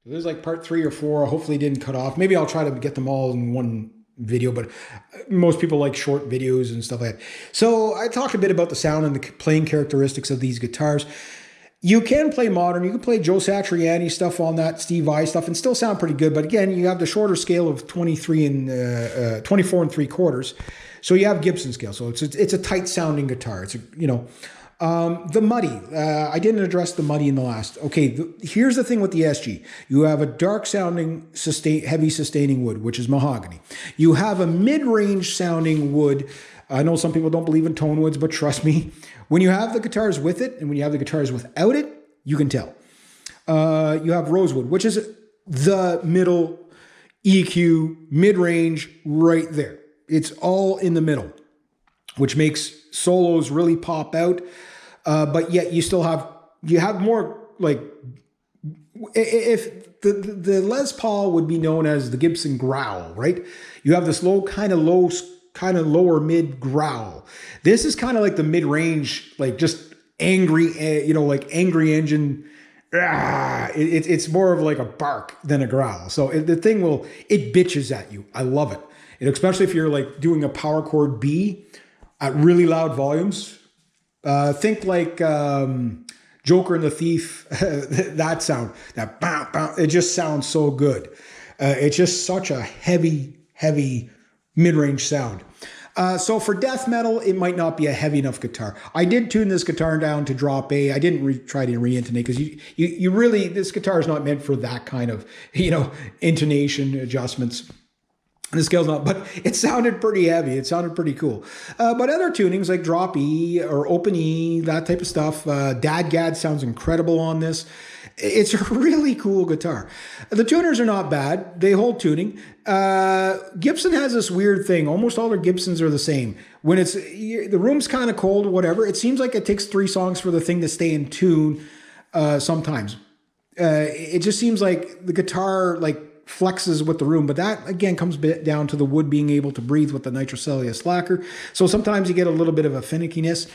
So there's like part 3 or 4. Hopefully, it didn't cut off. Maybe I'll try to get them all in one video, but most people like short videos and stuff like that. So I talked a bit about the sound and the playing characteristics of these guitars. You can play modern. You can play Joe Satriani stuff on that, Steve Vai stuff, and still sound pretty good. But again, you have the shorter scale of 23 and 24 and 3/4. So you have Gibson scale. So it's a tight sounding guitar. It's the muddy. I didn't address the muddy in the last. Okay, here's the thing with the SG. You have a dark sounding, heavy sustaining wood, which is mahogany. You have a mid-range sounding wood. I know some people don't believe in tone woods, but trust me, when you have the guitars with it and when you have the guitars without it, you can tell. You have rosewood, which is the middle EQ, mid-range, right there. It's all in the middle, which makes solos really pop out. But yet you still have more like, if the Les Paul would be known as the Gibson growl, right? You have this kind of lower mid growl. This is kind of like the mid range, like just angry, like angry engine. It's more of like a bark than a growl. So the thing it bitches at you. I love it. And especially if you're like doing a power chord B at really loud volumes. Think like Joker and the Thief, that sound, that bow, bow, it just sounds so good. It's just such a heavy mid-range sound. So for death metal, it might not be a heavy enough guitar. I did tune this guitar down to drop A. I didn't try to re-intonate because you really, this guitar is not meant for that kind of, intonation adjustments. The scale's not, but it sounded pretty heavy. It sounded pretty cool. But other tunings like drop E or open E, that type of stuff. Dadgad sounds incredible on this. It's a really cool guitar. The tuners are not bad. They hold tuning. Gibson has this weird thing. Almost all their Gibsons are the same. When the room's kind of cold or whatever, it seems like it takes 3 songs for the thing to stay in tune sometimes. It just seems like the guitar flexes with the room, but that again comes down to the wood being able to breathe with the nitrocellulose lacquer. So sometimes you get a little bit of a finickiness.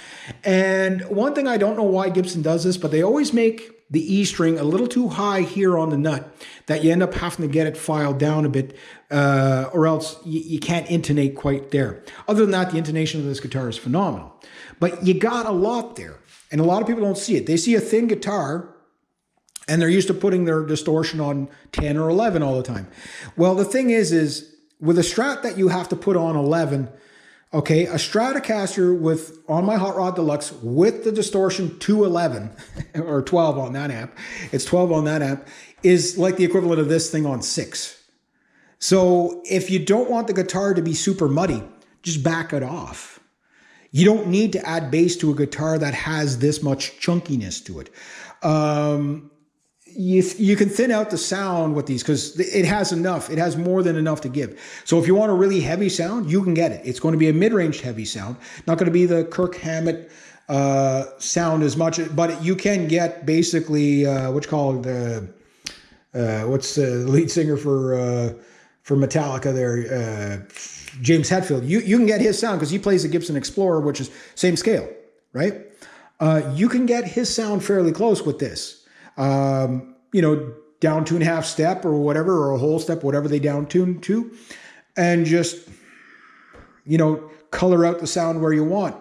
And one thing, I don't know why Gibson does this, but they always make the E string a little too high here on the nut that you end up having to get it filed down a bit, or else you can't intonate quite there. Other than that, the intonation of this guitar is phenomenal. But you got a lot there, and a lot of people don't see it. They see a thin guitar and they're used to putting their distortion on 10 or 11 all the time. Well, the thing is with a Strat that you have to put on 11, okay, a Stratocaster on my Hot Rod Deluxe with the distortion to 11, or 12 on that amp, it's 12 on that amp, is like the equivalent of this thing on 6. So if you don't want the guitar to be super muddy, just back it off. You don't need to add bass to a guitar that has this much chunkiness to it. You can thin out the sound with these because it has enough. It has more than enough to give. So if you want a really heavy sound, you can get it. It's going to be a mid-range heavy sound. Not going to be the Kirk Hammett sound as much, but you can get basically what's the lead singer for Metallica there, James Hetfield. You can get his sound because he plays the Gibson Explorer, which is same scale, right? You can get his sound fairly close with this. Down 2.5 step or whatever, or a whole step, whatever they down tune to, and just, color out the sound where you want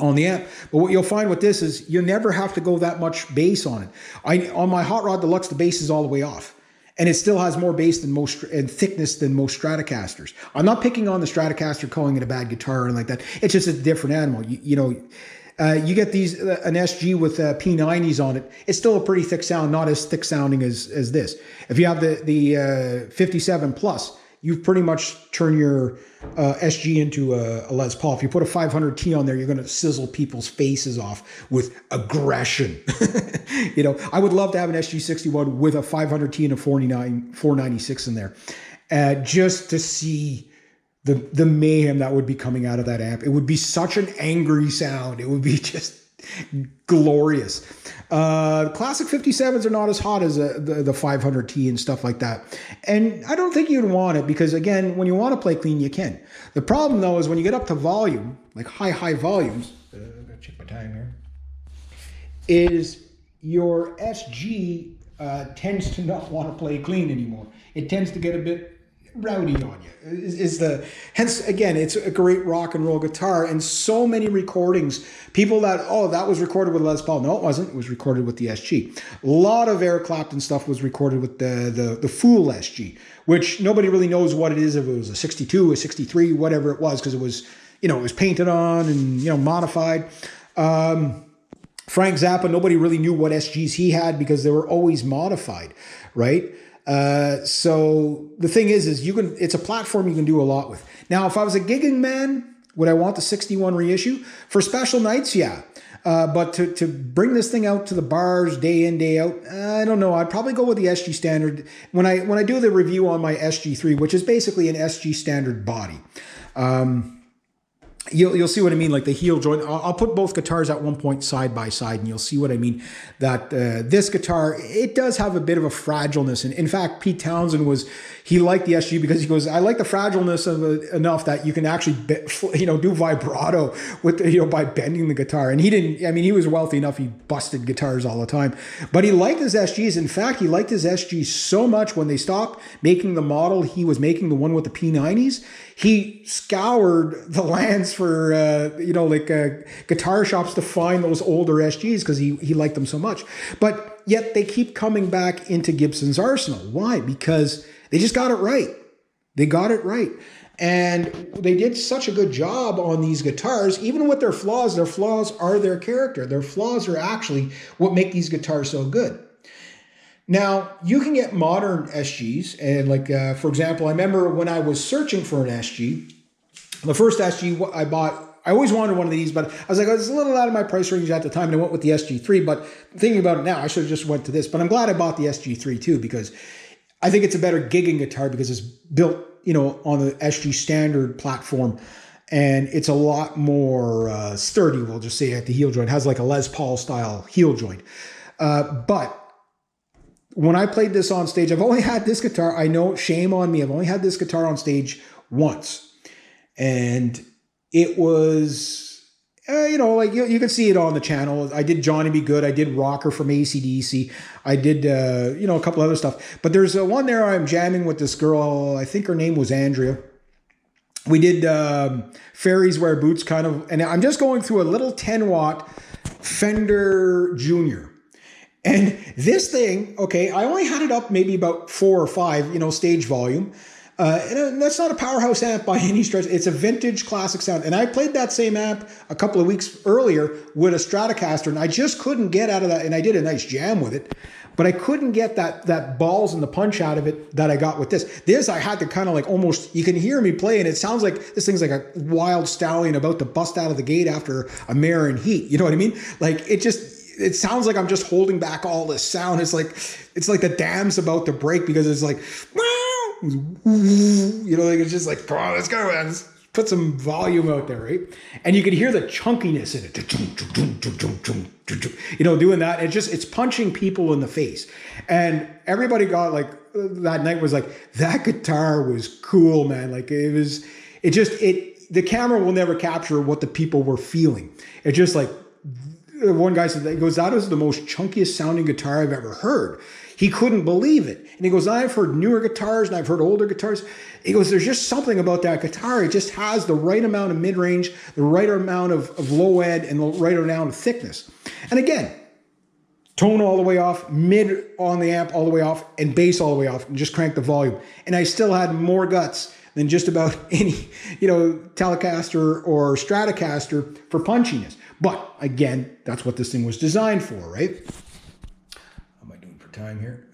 on the amp. But what you'll find with this is you never have to go that much bass on it. On my Hot Rod Deluxe, the bass is all the way off, and it still has more bass than and thickness than most Stratocasters. I'm not picking on the Stratocaster, calling it a bad guitar or like that. It's just a different animal. You get an SG with P90s on it. It's still a pretty thick sound, not as thick sounding as this. If you have the 57 Plus, you've pretty much turned your SG into a Les Paul. If you put a 500T on there, you're going to sizzle people's faces off with aggression. I would love to have an SG61 with a 500T and a 496 in there, just to see the mayhem that would be coming out of that amp. It would be such an angry sound. It would be just glorious. Classic 57s are not as hot as the 500T and stuff like that. And I don't think you'd want it because, again, when you want to play clean, you can. The problem, though, is when you get up to volume, like high volumes, I'm going to check my time here, is your SG tends to not want to play clean anymore. It tends to get a bit rowdy on you. Hence again, it's a great rock and roll guitar, and so many recordings. People that that was recorded with Les Paul. No, it wasn't. It was recorded with the SG. A lot of Eric Clapton stuff was recorded with the Fool SG, which nobody really knows what it is. If it was a 62, a 63, whatever it was, because it was it was painted on and modified. Frank Zappa, nobody really knew what SGs he had because they were always modified, right? So the thing is it's a platform you can do a lot with. Now, if I was a gigging man, would I want the 61 reissue? For special nights, yeah. But to bring this thing out to the bars day in, day out, I don't know. I'd probably go with the SG Standard. When I do the review on my SG3, which is basically an SG Standard body, you'll see what I mean, like the heel joint. I'll put both guitars at one point side by side, and you'll see what I mean. That this guitar, it does have a bit of a fragileness. And in fact, Pete Townsend he liked the SG because he goes, I like the fragileness of it enough that you can actually, do vibrato with, by bending the guitar. And he didn't, he was wealthy enough, he busted guitars all the time. But he liked his SGs. In fact, he liked his SGs so much when they stopped making the model he was making, the one with the P90s, he scoured the lands for, guitar shops to find those older SGs because he liked them so much. But yet they keep coming back into Gibson's arsenal. Why? Because they just got it right. They got it right. And they did such a good job on these guitars, even with their flaws are their character. Their flaws are actually what make these guitars so good. Now, you can get modern SGs, and for example, I remember when I was searching for an SG, the first SG I bought, I always wanted one of these, but I was like, it's a little out of my price range at the time, and I went with the SG3, but thinking about it now, I should have just went to this, but I'm glad I bought the SG3 too, because I think it's a better gigging guitar because it's built, on the SG Standard platform, and it's a lot more sturdy, we'll just say, at the heel joint. It has like a Les Paul style heel joint. But when I played this on stage, I've only had this guitar. I know, shame on me. I've only had this guitar on stage once. And it was, you can see it on the channel. I did Johnny Be Good. I did Rocker from AC/DC. I did, a couple other stuff. But there's one there I'm jamming with this girl. I think her name was Andrea. We did Fairies Wear Boots kind of. And I'm just going through a little 10-watt Fender Junior. And this thing, I only had it up maybe about 4 or 5, stage volume. And that's not a powerhouse amp by any stretch. It's a vintage classic sound. And I played that same amp a couple of weeks earlier with a Stratocaster, and I just couldn't get out of that. And I did a nice jam with it, but I couldn't get that balls and the punch out of it that I got with this. This, I had to kind of almost, you can hear me play, and it sounds like this thing's like a wild stallion about to bust out of the gate after a mare in heat. You know what I mean? It sounds like I'm just holding back all this sound. It's like the dam's about to break because it's like, it's just like, come on, let's go, man. Let's put some volume out there, right? And you can hear the chunkiness in it, doing that. It's punching people in the face. And everybody got that night was like, that guitar was cool, man. The camera will never capture what the people were feeling. It's just like, one guy said, that is the most chunkiest sounding guitar I've ever heard. He couldn't believe it. And he goes, I've heard newer guitars and I've heard older guitars. He goes, there's just something about that guitar. It just has the right amount of mid-range, the right amount of low end, and the right amount of thickness. And again, tone all the way off, mid on the amp all the way off, and bass all the way off, and just crank the volume. And I still had more guts than just about any, Telecaster or Stratocaster for punchiness. But again, that's what this thing was designed for, right? How am I doing for time here?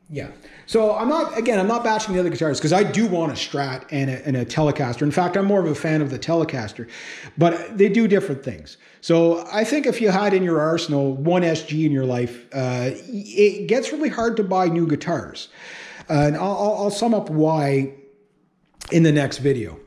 Yeah. So I'm not bashing the other guitars because I do want a Strat and a Telecaster. In fact, I'm more of a fan of the Telecaster, but they do different things. So I think if you had in your arsenal one SG in your life, it gets really hard to buy new guitars. And I'll sum up why in the next video.